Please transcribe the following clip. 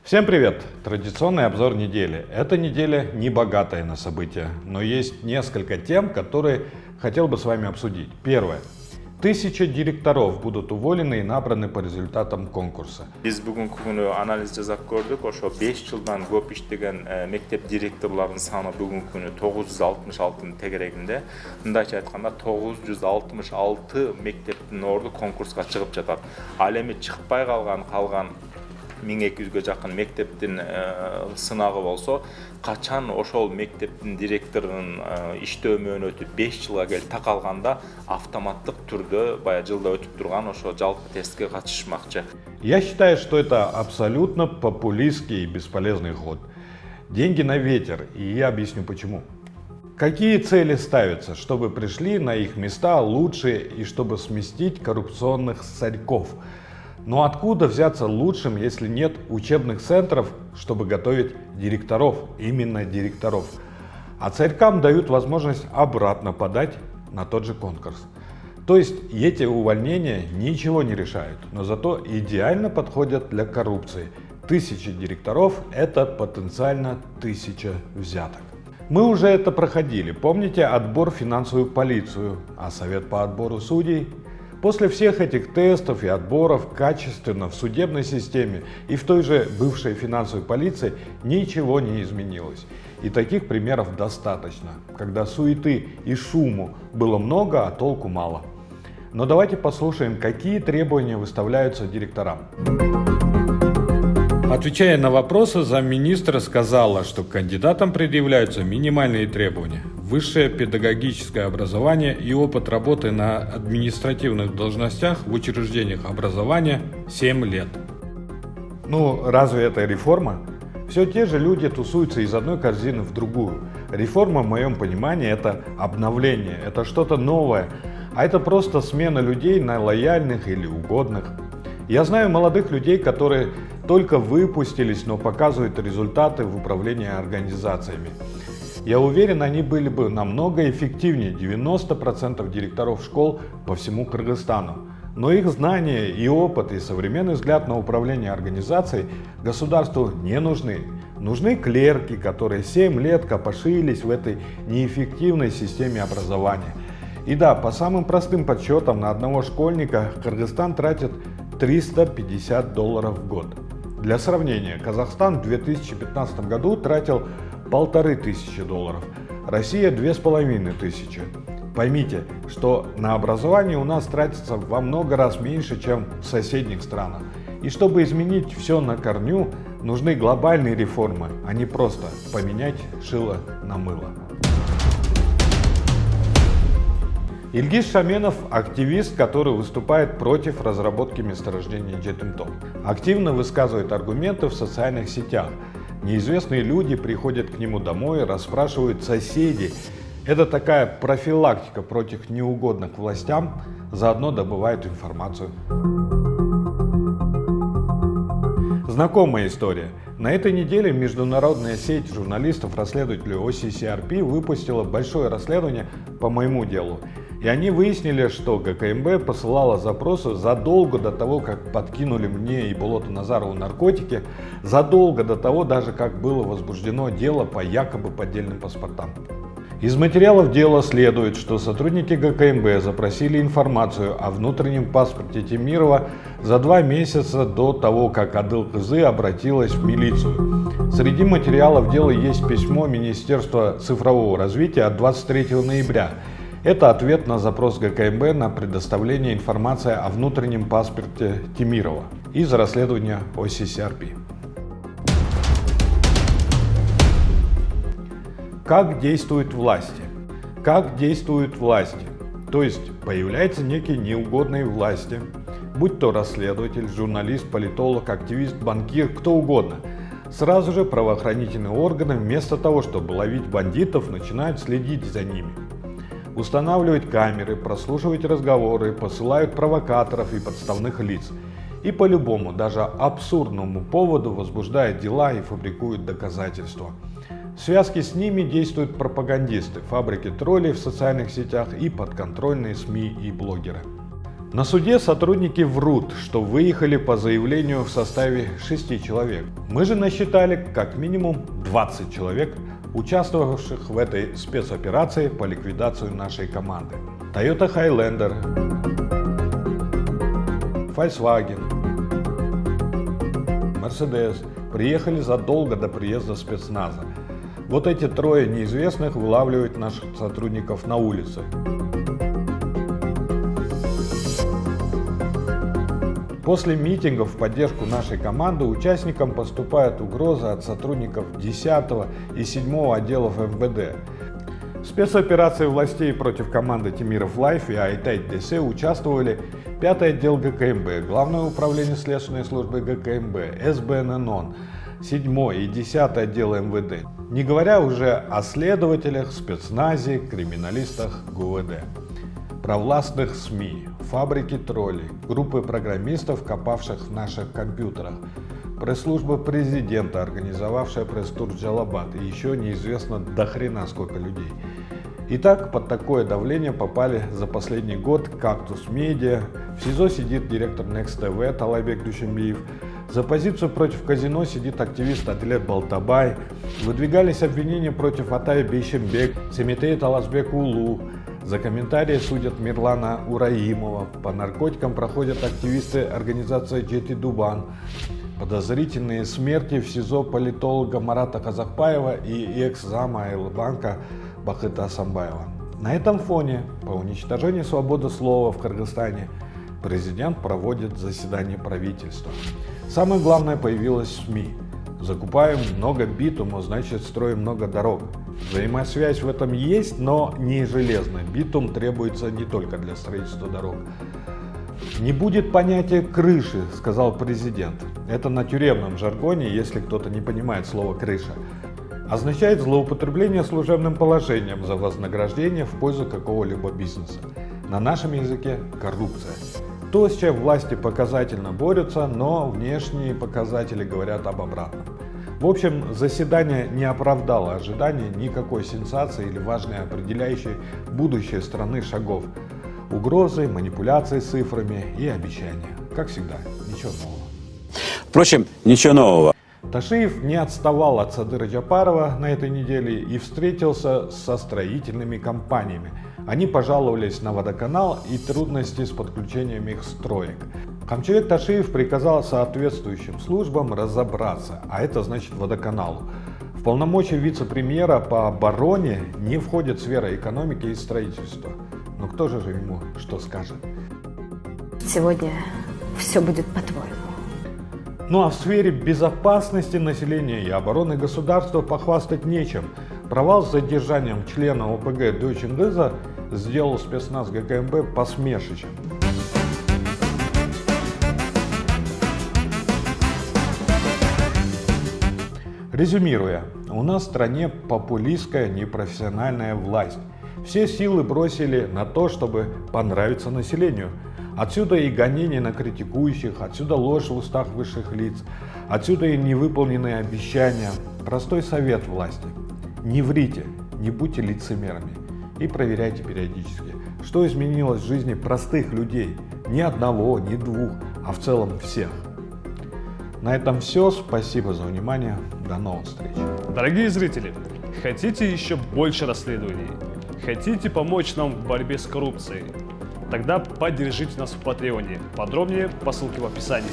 Всем привет! Традиционный обзор недели. Эта неделя не богатая на события, но есть несколько тем, которые хотел бы с вами обсудить. Первое. 1000 директоров будут уволены и набраны по результатам конкурса. Biz bugünkü günü analiz жасап көрдük. Ошо 5 жылдан көп иштеген мектеп директорлорунун саны бүгүнкү күнү 966 тегерегинде. Мындайча айтканда 966 мектептин орду конкурска чыгып жатат. Ал эми чыкпай калган 1200ге жакын мектептин сынагы болсо, качан ошол мектептин директорунун иштөө мөөнөтү 5 жылга келип такалганда автоматтык түрдө баягы жылда өтүп турган ошо жалпы тестке катышмакчы. Я считаю, что это абсолютно популистский и бесполезный ход. Деньги на ветер, и я объясню почему. Какие цели ставятся, чтобы пришли на их места лучшие и чтобы сместить коррупционных царьков? Но откуда взяться лучшим, если нет учебных центров, чтобы готовить директоров, именно директоров? А царькам дают возможность обратно подать на тот же конкурс. То есть эти увольнения ничего не решают, но зато идеально подходят для коррупции. 1000 директоров – это потенциально 1000 взяток. Мы уже это проходили. Помните отбор в финансовую полицию, а совет по отбору судей? После всех этих тестов и отборов качественно в судебной системе и в той же бывшей финансовой полиции ничего не изменилось. И таких примеров достаточно, когда суеты и шуму было много, а толку мало. Но давайте послушаем, какие требования выставляются директорам. Отвечая на вопросы, замминистра сказала, что к кандидатам предъявляются минимальные требования: высшее педагогическое образование и опыт работы на административных должностях в учреждениях образования 7 лет. Ну, разве это реформа? Все те же люди тусуются из одной корзины в другую. Реформа, в моем понимании, это обновление, это что-то новое, а это просто смена людей на лояльных или угодных. Я знаю молодых людей, которые только выпустились, но показывают результаты в управлении организациями. Я уверен, они были бы намного эффективнее 90% директоров школ по всему Кыргызстану. Но их знания и опыт, и современный взгляд на управление организацией государству не нужны. Нужны клерки, которые 7 лет копошились в этой неэффективной системе образования. И да, по самым простым подсчетам, на одного школьника Кыргызстан тратит $350 в год. Для сравнения, Казахстан в 2015 году тратил $1500, Россия $2500. Поймите, что на образование у нас тратится во много раз меньше, чем в соседних странах. И чтобы изменить все на корню, нужны глобальные реформы, а не просто поменять шило на мыло. Ильгиз Шаменов – активист, который выступает против разработки месторождения Жетимток. Активно высказывает аргументы в социальных сетях. Неизвестные люди приходят к нему домой, расспрашивают соседей. Это такая профилактика против неугодных властям, заодно добывают информацию. Знакомая история. На этой неделе международная сеть журналистов-расследователей OCCRP выпустила большое расследование по моему делу. И они выяснили, что ГКМБ посылала запросы задолго до того, как подкинули мне и Болоту Назарову наркотики, задолго до того даже, как было возбуждено дело по якобы поддельным паспортам. Из материалов дела следует, что сотрудники ГКМБ запросили информацию о внутреннем паспорте Темирова за 2 месяца до того, как Адыл Кызы обратилась в милицию. Среди материалов дела есть письмо Министерства цифрового развития от 23 ноября. Это ответ на запрос ГКМБ на предоставление информации о внутреннем паспорте Темирова из расследования OCCRP. Как действуют власти? Как действуют власти? То есть появляется некий неугодный власти, будь то расследователь, журналист, политолог, активист, банкир, кто угодно. Сразу же правоохранительные органы вместо того, чтобы ловить бандитов, начинают следить за ними. Устанавливать камеры, прослушивать разговоры, посылают провокаторов и подставных лиц. И по любому, даже абсурдному поводу возбуждают дела и фабрикуют доказательства. В связке с ними действуют пропагандисты, фабрики троллей в социальных сетях и подконтрольные СМИ и блогеры. На суде сотрудники врут, что выехали по заявлению в составе 6 человек. Мы же насчитали как минимум 20 человек, участвовавших в этой спецоперации по ликвидации нашей команды. Toyota Highlander, Volkswagen, Mercedes приехали задолго до приезда спецназа. Вот эти трое неизвестных вылавливают наших сотрудников на улице. После митингов в поддержку нашей команды участникам поступают угрозы от сотрудников 10 и 7 отделов МВД. В спецоперации властей против команды Темиров Лайф и Айтай ДС участвовали 5 отдел ГКМБ, Главное управление следственной службы ГКМБ, СБННОН, 7 и 10 отдел МВД. Не говоря уже о следователях, спецназе, криминалистах ГУВД. Провластных СМИ, фабрики троллей, группы программистов, копавших в наших компьютерах, пресс-служба президента, организовавшая пресс-тур в Джалабад, и еще неизвестно до хрена сколько людей. Итак, под такое давление попали за последний год Кактус Медиа, в СИЗО сидит директор Next TV Талайбек Душембиев, за позицию против казино сидит активист Адилет Балтабай, выдвигались обвинения против Атая Бейшембек, Семетея Таласбек Улу, за комментарии судят Мирлана Ураимова, по наркотикам проходят активисты организации Джети Дубан, подозрительные смерти в СИЗО политолога Марата Казахбаева и экс-зама Айлбанка Бахыта Асамбаева. На этом фоне, по уничтожению свободы слова в Кыргызстане, президент проводит заседание правительства. Самое главное, появилось СМИ. Закупаем много битума, значит строим много дорог. Взаимосвязь в этом есть, но не железная. Битум требуется не только для строительства дорог. Не будет понятия крыши, сказал президент. Это на тюремном жаргоне, если кто-то не понимает слово крыша. Означает злоупотребление служебным положением за вознаграждение в пользу какого-либо бизнеса. На нашем языке коррупция. То, с чем власти показательно борются, но внешние показатели говорят об обратном. В общем, заседание не оправдало ожиданий никакой сенсации или важной определяющей будущее страны шагов. Угрозы, манипуляции цифрами и обещания. Как всегда, ничего нового. Впрочем, ничего нового. Ташиев не отставал от Садыра Джапарова на этой неделе и встретился со строительными компаниями. Они пожаловались на водоканал и трудности с подключением их строек. Камчыбек Ташиев приказал соответствующим службам разобраться, а это значит водоканалу. В полномочия вице-премьера по обороне не входит сфера экономики и строительства. Но кто же ему что скажет? Сегодня все будет по-твоему. Ну а в сфере безопасности населения и обороны государства похвастать нечем. Провал с задержанием члена ОПГ Дойчингыза сделал спецназ ГКМБ посмешищем. Резюмируя, у нас в стране популистская непрофессиональная власть. Все силы бросили на то, чтобы понравиться населению. Отсюда и гонения на критикующих, отсюда ложь в устах высших лиц, отсюда и невыполненные обещания. Простой совет власти. Не врите, не будьте лицемерами и проверяйте периодически, что изменилось в жизни простых людей. Ни одного, ни двух, а в целом всех. На этом все. Спасибо за внимание. До новых встреч. Дорогие зрители, хотите еще больше расследований? Хотите помочь нам в борьбе с коррупцией? Тогда поддержите нас в Патреоне. Подробнее по ссылке в описании.